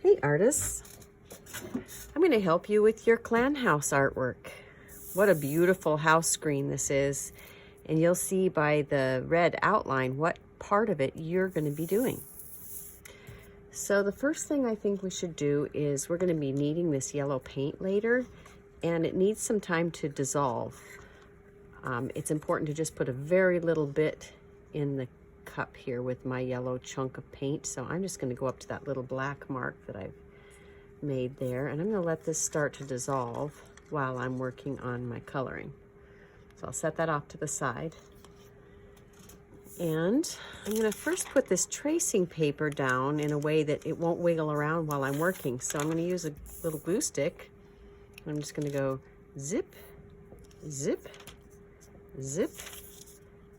Hey artists, I'm going to help you with your clan house artwork. What a beautiful house screen this is, and you'll see by the red outline what part of it you're going to be doing. So the first thing I think we should do is we're going to be needing this yellow paint later, and it needs some time to dissolve. It's important to just put a very little bit in the cup here with my yellow chunk of paint. So I'm just going to go up to that little black mark that I've made there, and I'm going to let this start to dissolve while I'm working on my coloring. So I'll set that off to the side, and I'm going to first put this tracing paper down in a way that it won't wiggle around while I'm working. So I'm going to use a little glue stick. I'm just going to go zip, zip, zip,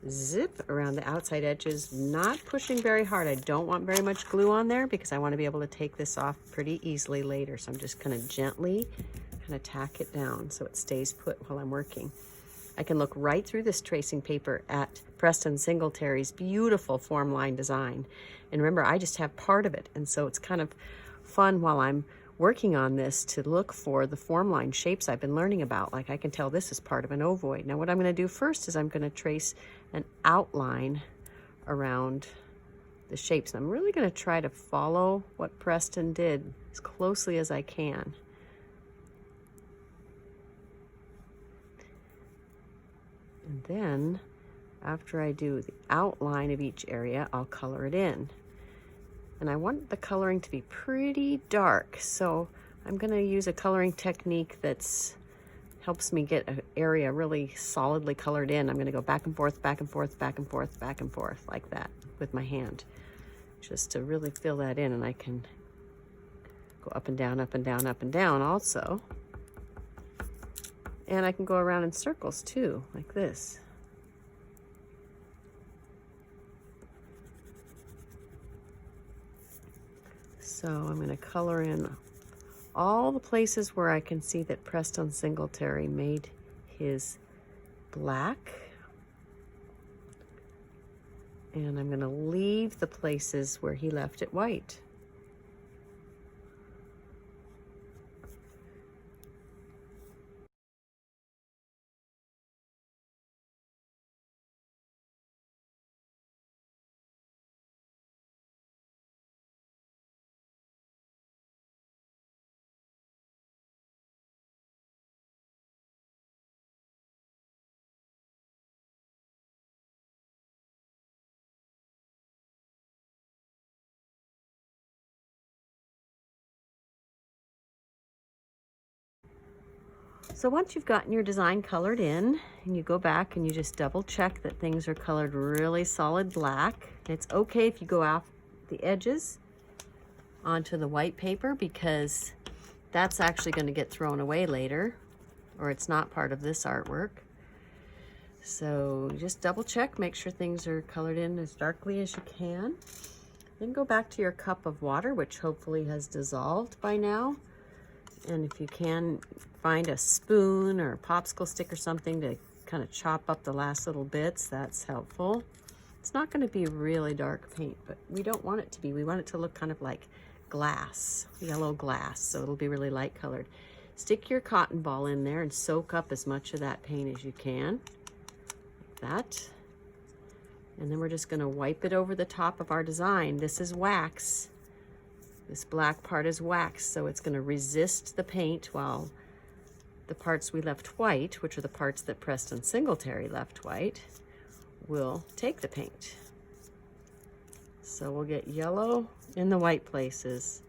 zip around the outside edges, not pushing very hard. I don't want very much glue on there because I want to be able to take this off pretty easily later. So I'm just going to gently kind of tack it down so it stays put while I'm working. I can look right through this tracing paper at Preston Singletary's beautiful form line design. And remember, I just have part of it. And so it's kind of fun while I'm working on this to look for the form line shapes I've been learning about. Like I can tell this is part of an ovoid. Now what I'm going to do first is I'm going to trace an outline around the shapes. And I'm really going to try to follow what Preston did as closely as I can. And then after I do the outline of each area, I'll color it in. And I want the coloring to be pretty dark, so I'm going to use a coloring technique that's helps me get an area really solidly colored in. I'm going to go back and forth, back and forth, back and forth, back and forth like that with my hand, just to really fill that in. And I can go up and down, up and down, up and down also. And I can go around in circles too, like this. So I'm going to color in all the places where I can see that Preston Singletary made his black. And I'm going to leave the places where he left it white. So once you've gotten your design colored in, and you go back and you just double check that things are colored really solid black. It's okay if you go off the edges onto the white paper because that's actually going to get thrown away later, or it's not part of this artwork. So just double check, make sure things are colored in as darkly as you can. Then go back to your cup of water, which hopefully has dissolved by now. And if you can, find a spoon or a popsicle stick or something to kind of chop up the last little bits. That's helpful. It's not going to be really dark paint, but we don't want it to be. We want it to look kind of like glass, yellow glass, so it'll be really light colored. Stick your cotton ball in there and soak up as much of that paint as you can, like that. And then we're just going to wipe it over the top of our design. This is wax. This black part is wax, so it's going to resist the paint while the parts we left white, which are the parts that Preston Singletary left white, will take the paint. So we'll get yellow in the white places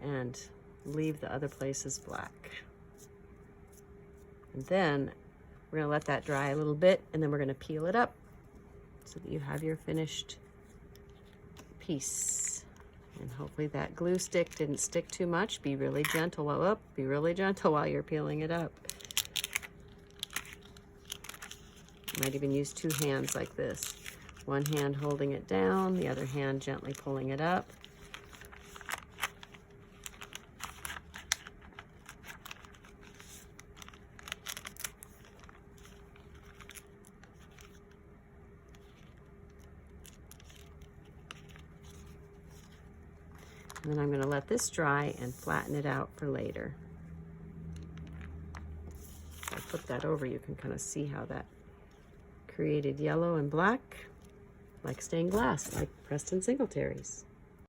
and leave the other places black. And then we're going to let that dry a little bit, and then we're going to peel it up so that you have your finished piece. And hopefully that glue stick didn't stick too much. Be really gentle. Be really gentle while you're peeling it up. Might even use two hands like this. One hand holding it down, the other hand gently pulling it up. And then I'm going to let this dry and flatten it out for later. If I put that over, you can kind of see how that created yellow and black, like stained glass, like Preston Singletary's.